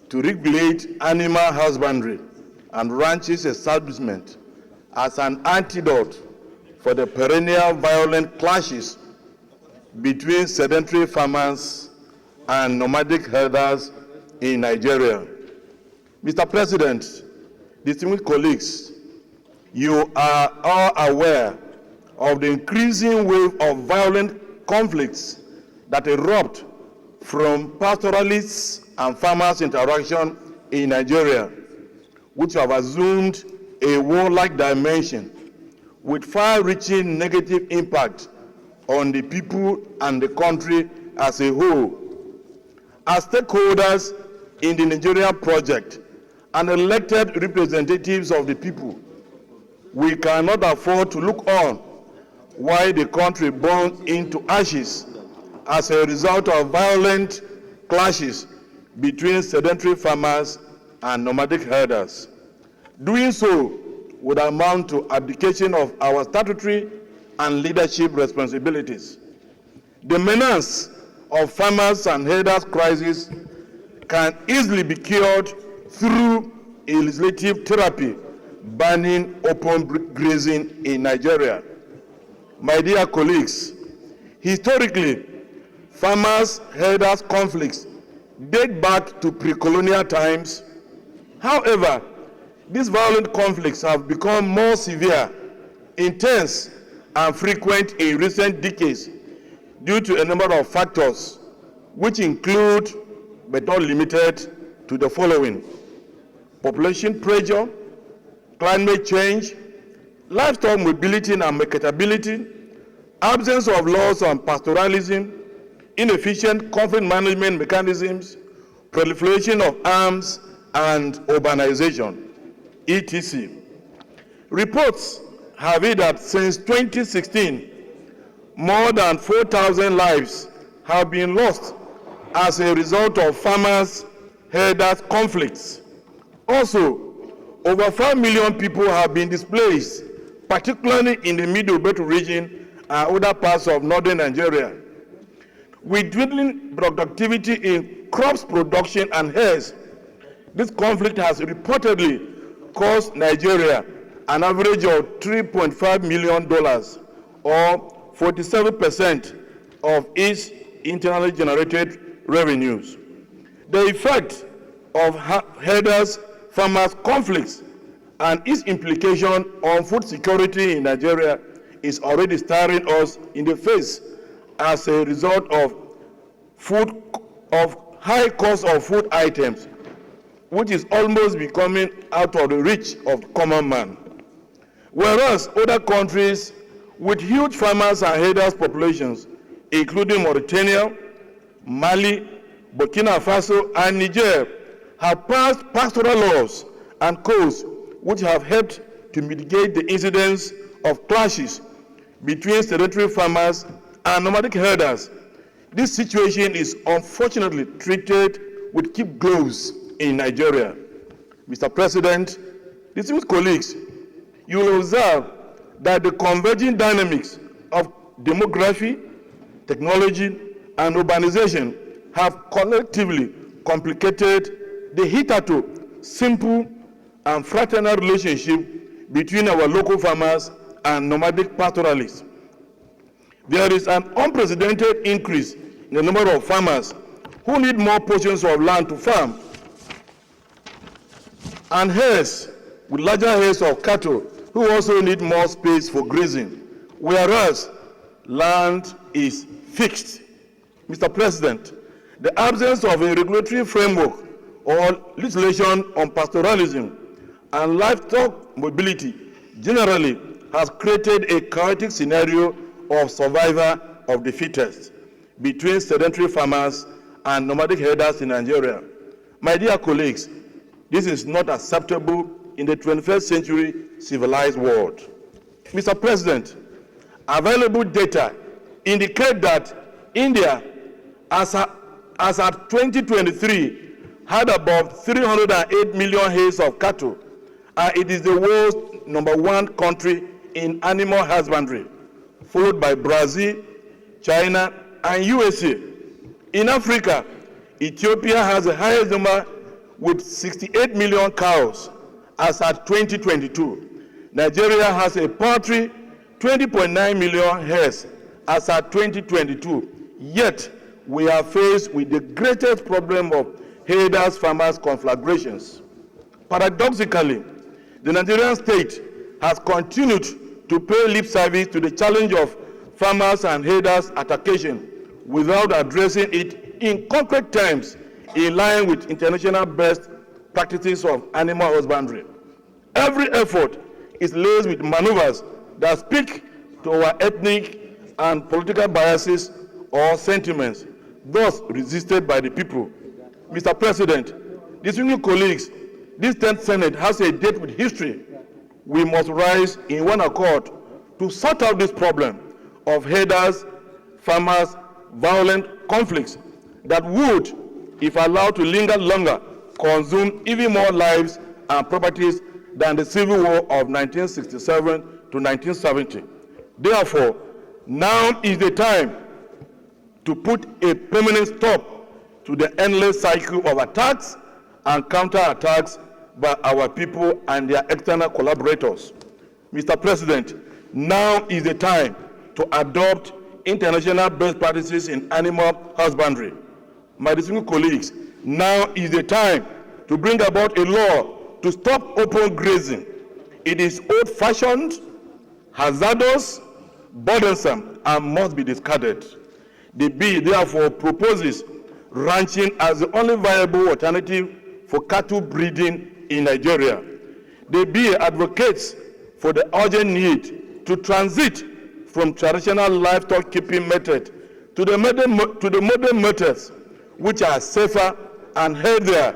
to regulate animal husbandry and ranches establishment as an antidote for the perennial violent clashes between sedentary farmers and nomadic herders in Nigeria. Mr. President, distinguished colleagues, you are all aware of the increasing wave of violent conflicts that erupt from pastoralists and farmers' interaction in Nigeria, which have assumed a warlike dimension with far-reaching negative impact on the people and the country as a whole. As stakeholders in the Nigerian project and elected representatives of the people, we cannot afford to look on while the country burns into ashes as a result of violent clashes between sedentary farmers and nomadic herders. Doing so would amount to abdication of our statutory and leadership responsibilities. The menace of farmers and herders crisis can easily be cured through a legislative therapy banning open grazing in Nigeria. My dear colleagues, historically, farmers-herders conflicts date back to pre-colonial times. However, these violent conflicts have become more severe, intense, and frequent in recent decades due to a number of factors, which include, but not limited to, the following: population pressure, climate change, livestock mobility and marketability, absence of laws on pastoralism, inefficient conflict management mechanisms, proliferation of arms, and urbanization, etc. Reports have it that since 2016, more than 4,000 lives have been lost as a result of farmers-herders conflicts. Also, over 5 million people have been displaced, particularly in the Middle Belt region and other parts of northern Nigeria. With dwindling productivity in crops production and herds, this conflict has reportedly cost Nigeria an average of $3.5 million, or 47% of its internally generated revenues. The effect of herders-farmers conflicts and its implication on food security in Nigeria is already staring us in the face as a result of high cost of food items, which is almost becoming out of the reach of the common man. Whereas other countries with huge farmers and herders populations, including Mauritania, Mali, Burkina Faso, and Niger, have passed pastoral laws and codes which have helped to mitigate the incidence of clashes between sedentary farmers and nomadic herders. This situation is unfortunately treated with kid gloves in Nigeria. Mr. President, distinguished colleagues, you will observe that the converging dynamics of demography, technology, and urbanization have collectively complicated the hitherto simple and fraternal relationship between our local farmers and nomadic pastoralists. There is an unprecedented increase in the number of farmers who need more portions of land to farm, and herds with larger herds of cattle who also need more space for grazing, whereas land is fixed. Mr. President, the absence of a regulatory framework or legislation on pastoralism and livestock mobility generally has created a chaotic scenario of survival of the fittest between sedentary farmers and nomadic herders in Nigeria. My dear colleagues, this is not acceptable in the 21st century civilized world. Mr. President, available data indicate that India, as at 2023, had about 308 million heads of cattle, and it is the world's #1 country in animal husbandry, followed by Brazil, China, and USA. In Africa, Ethiopia has the highest number with 68 million cows as at 2022. Nigeria has a paltry 20.9 million heads as at 2022. Yet, we are faced with the greatest problem of herders-farmers conflagrations. Paradoxically, the Nigerian state has continued to pay lip service to the challenge of farmers and herders attacking without addressing it in concrete terms in line with international best practices of animal husbandry. Every effort is laced with maneuvers that speak to our ethnic and political biases or sentiments, thus resisted by the people. Mr. President, distinguished colleagues, this 10th Senate has a date with history. We must rise in one accord to sort out this problem of herders, farmers, violent conflicts that would, if allowed to linger longer, consume even more lives and properties than the Civil War of 1967 to 1970. Therefore, now is the time to put a permanent stop to the endless cycle of attacks and counterattacks by our people and their external collaborators. Mr. President, now is the time to adopt international best practices in animal husbandry. My distinguished colleagues, now is the time to bring about a law to stop open grazing. It is old-fashioned, hazardous, burdensome, and must be discarded. The bill therefore proposes ranching as the only viable alternative for cattle breeding in Nigeria. The bill advocates for the urgent need to transit from traditional livestock keeping method to the modern methods, which are safer and healthier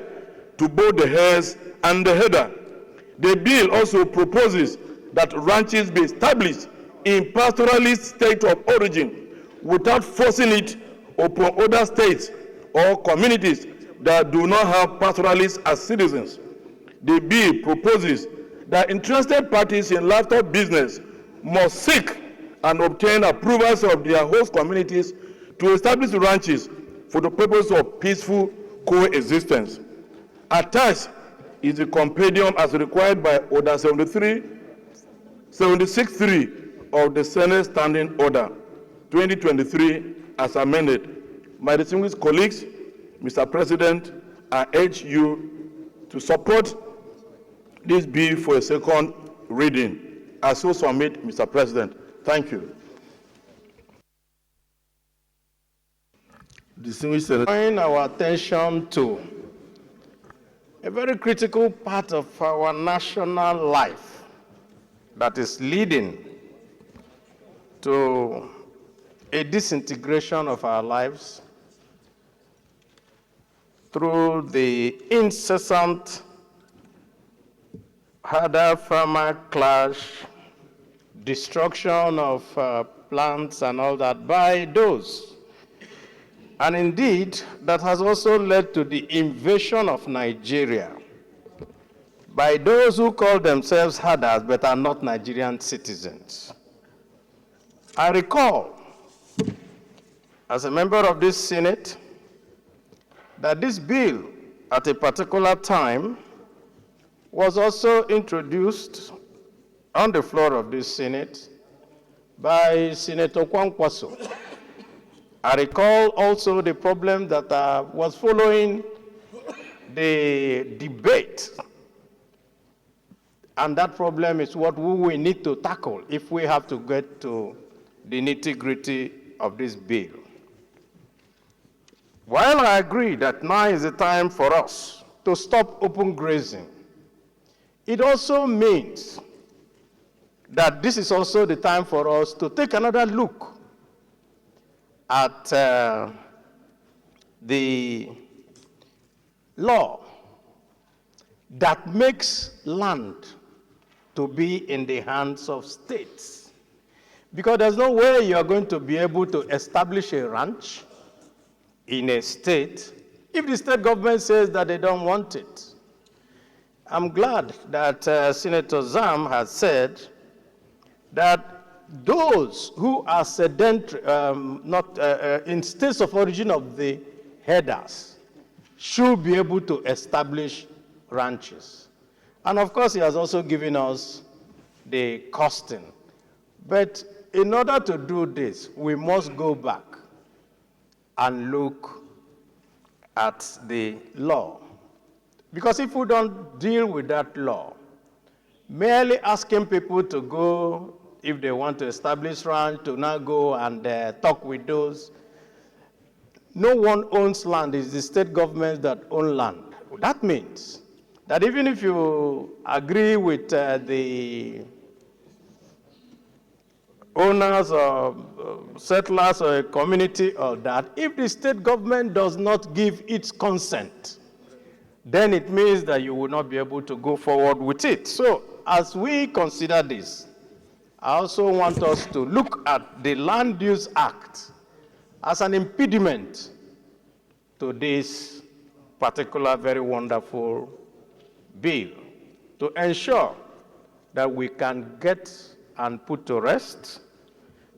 to both the herds and the herder. The bill also proposes that ranches be established in pastoralist state of origin without forcing it upon other states or communities that do not have pastoralists as citizens. The bill proposes that interested parties in livestock business must seek and obtain approvals of their host communities to establish ranches for the purpose of peaceful coexistence. Attached is the compendium as required by Order 76.3 of the Senate Standing Order 2023 as amended. My distinguished colleagues, Mr. President, I urge you to support this bill for a second reading. I so submit, Mr. President. Thank you. Distinguished Senator, drawing our attention to a very critical part of our national life that is leading to a disintegration of our lives through the incessant herder-farmer clash, destruction of plants and all that by those. And indeed, that has also led to the invasion of Nigeria by those who call themselves herders but are not Nigerian citizens. I recall, as a member of this Senate, that this bill at a particular time was also introduced on the floor of this Senate by Senator Kwankwaso. I recall also the problem that was following the debate, and that problem is what we will need to tackle if we have to get to the nitty-gritty of this bill. While I agree that now is the time for us to stop open grazing, it also means that this is also the time for us to take another look at the law that makes land to be in the hands of states. Because there's no way you're going to be able to establish a ranch in a state if the state government says that they don't want it. I'm glad that Senator Zam has said that those who are sedentary, in states of origin of the herders, should be able to establish ranches. And of course, he has also given us the costing. But in order to do this, we must go back and look at the law. Because if we don't deal with that law, merely asking people to go, if they want to establish ranch, to now go and talk with those. No one owns land. It's the state governments that own land. That means that even if you agree with the owners or settlers or a community or that, if the state government does not give its consent, then it means that you will not be able to go forward with it. So as we consider this, I also want us to look at the Land Use Act as an impediment to this particular very wonderful bill, to ensure that we can get and put to rest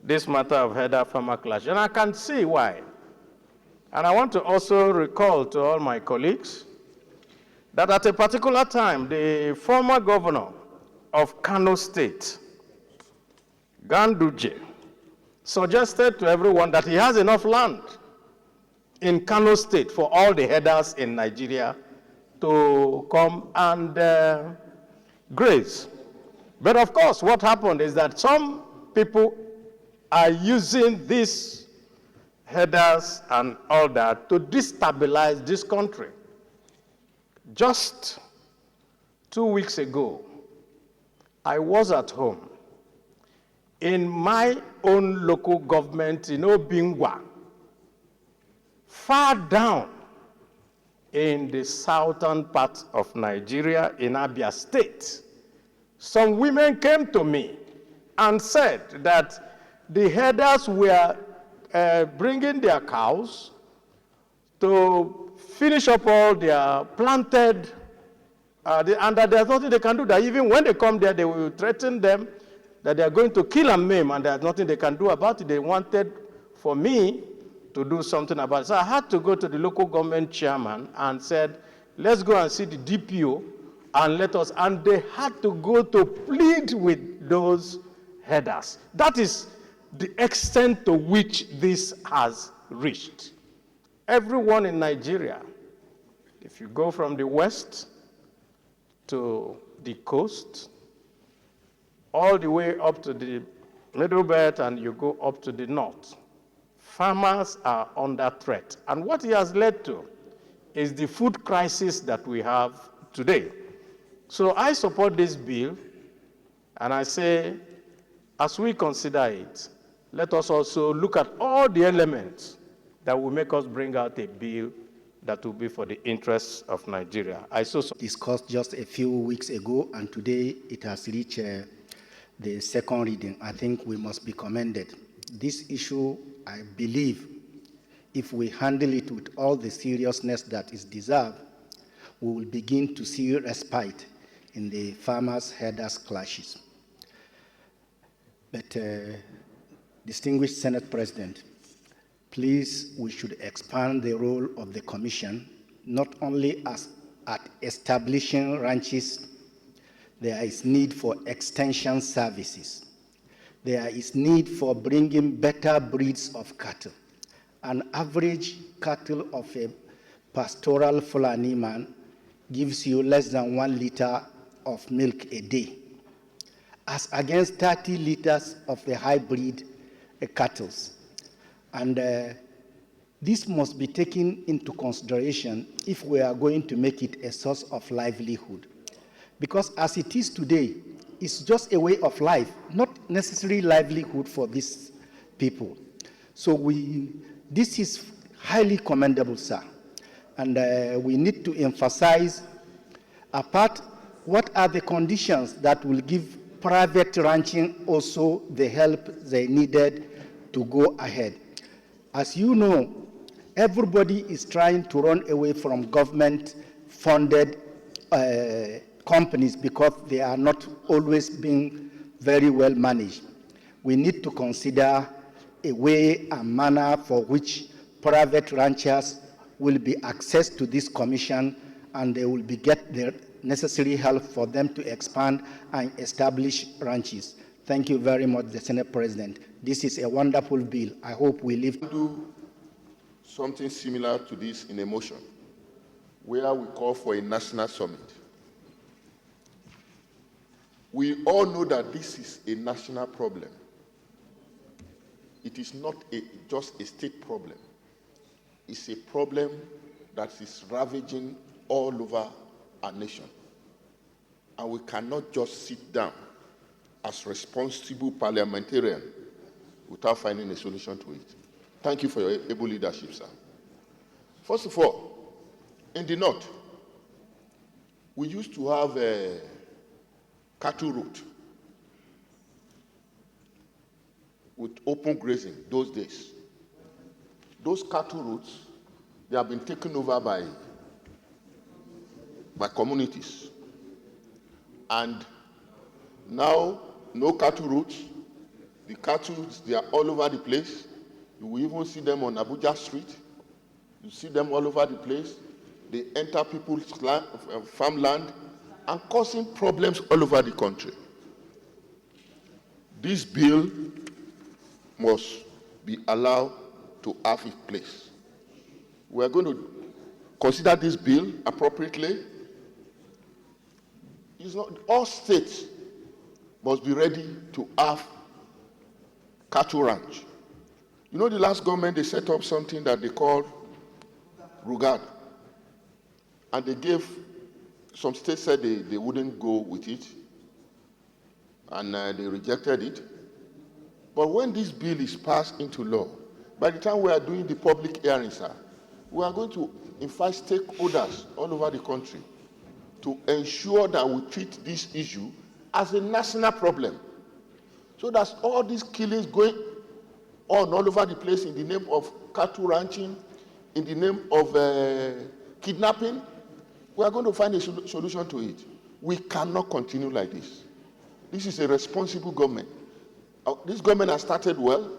this matter of header farmer clash. And I can see why. And I want to also recall to all my colleagues that at a particular time, the former governor of Kano State, Ganduje, suggested to everyone that he has enough land in Kano State for all the headers in Nigeria to come and graze. But of course, what happened is that some people are using these headers and all that to destabilize this country. Just 2 weeks ago, I was at home in my own local government in Obingwa, far down in the southern part of Nigeria in Abia State. Some women came to me and said that the herders were bringing their cows to finish up all their planted, and that there's nothing they can do. That even when they come there, they will threaten them that they are going to kill and maim, and there's nothing they can do about it. They wanted for me to do something about it. So I had to go to the local government chairman and said, let's go and see the DPO and let us, and they had to go to plead with those headers. That is the extent to which this has reached. Everyone in Nigeria, if you go from the west to the coast, all the way up to the middle belt, and you go up to the north, farmers are under threat. And what it has led to is the food crisis that we have today. So I support this bill, and I say, as we consider it, let us also look at all the elements that will make us bring out a bill that will be for the interests of Nigeria. I so discussed just a few weeks ago, and today it has reached the second reading. I think we must be commended. This issue, I believe, if we handle it with all the seriousness that is deserved, we will begin to see respite in the farmers-herders clashes. But distinguished Senate President, please, we should expand the role of the Commission, not only at establishing ranches. There is need for extension services. There is need for bringing better breeds of cattle. An average cattle of a pastoral Fulani man gives you less than 1 liter of milk a day, as against 30 liters of the hybrid cattle. And this must be taken into consideration if we are going to make it a source of livelihood. Because as it is today, it's just a way of life, not necessarily livelihood for these people. So this is highly commendable, sir. And we need to emphasize, apart, what are the conditions that will give private ranching also the help they needed to go ahead. As you know, everybody is trying to run away from government-funded companies because they are not always being very well managed. We need to consider a way and manner for which private ranchers will be accessed to this commission, and they will get the necessary help for them to expand and establish ranches. Thank you very much, the Senate President. This is a wonderful bill. I hope we live. Do something similar to this in a motion, where we call for a national summit. We all know that this is a national problem. It is not just a state problem. It's a problem that is ravaging all over our nation. And we cannot just sit down as responsible parliamentarians without finding a solution to it. Thank you for your able leadership, sir. First of all, in the north, we used to have a cattle route with open grazing those days. Those cattle routes, they have been taken over by communities. And now, no cattle routes. The cattle, they are all over the place. You will even see them on Abuja Street. You see them all over the place. They enter people's land, farmland, and causing problems all over the country. This bill must be allowed to have its place. We are going to consider this bill appropriately. It's not, all states must be ready to have cattle ranch. You know, the last government, they set up something that they called Rugard. And they gave, some states said they wouldn't go with it, and they rejected it. But when this bill is passed into law, by the time we are doing the public hearings, sir, we are going to invite stakeholders all over the country to ensure that we treat this issue as a national problem. So that all these killings going on all over the place in the name of cattle ranching, in the name of kidnapping, we are going to find a solution to it. We cannot continue like this. This is a responsible government. This government has started well.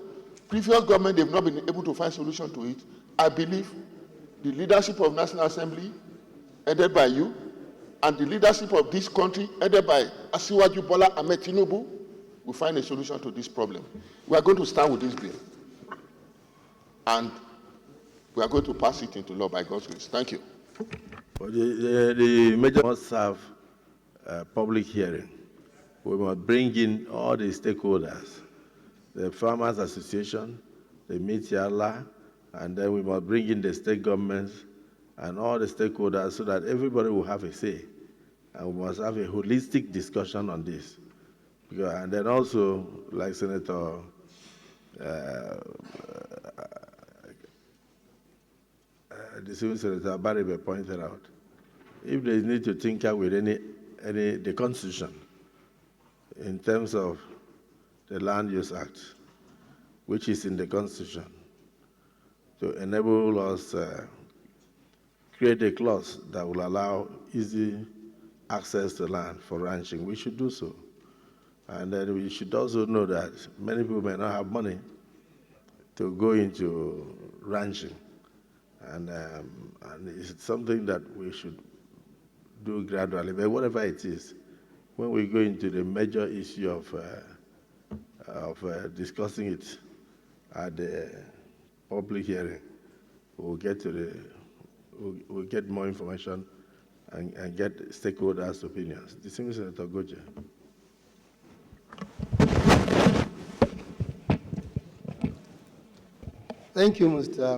Previous government, they've not been able to find a solution to it. I believe the leadership of National Assembly, headed by you, and the leadership of this country, headed by Asiwaju Bola Ahmed Tinubu, will find a solution to this problem. We are going to start with this bill. And we are going to pass it into law by God's grace. Thank you. The major must have a public hearing. We must bring in all the stakeholders, the Farmers Association, the Mitiala, and then we must bring in the state governments and all the stakeholders so that everybody will have a say. And we must have a holistic discussion on this. And then also, like Senator Distinguished Senator Abaribe pointed out, if there is need to tinker with the Constitution in terms of the Land Use Act, which is in the Constitution, to enable us create a clause that will allow easy access to land for ranching, we should do so. And then we should also know that many people may not have money to go into ranching. And it's something that we should do gradually. But whatever it is, when we go into the major issue of discussing it at the public hearing, we'll get more information and get stakeholders' opinions. Distinguished Senator Goje. Thank you, Mr.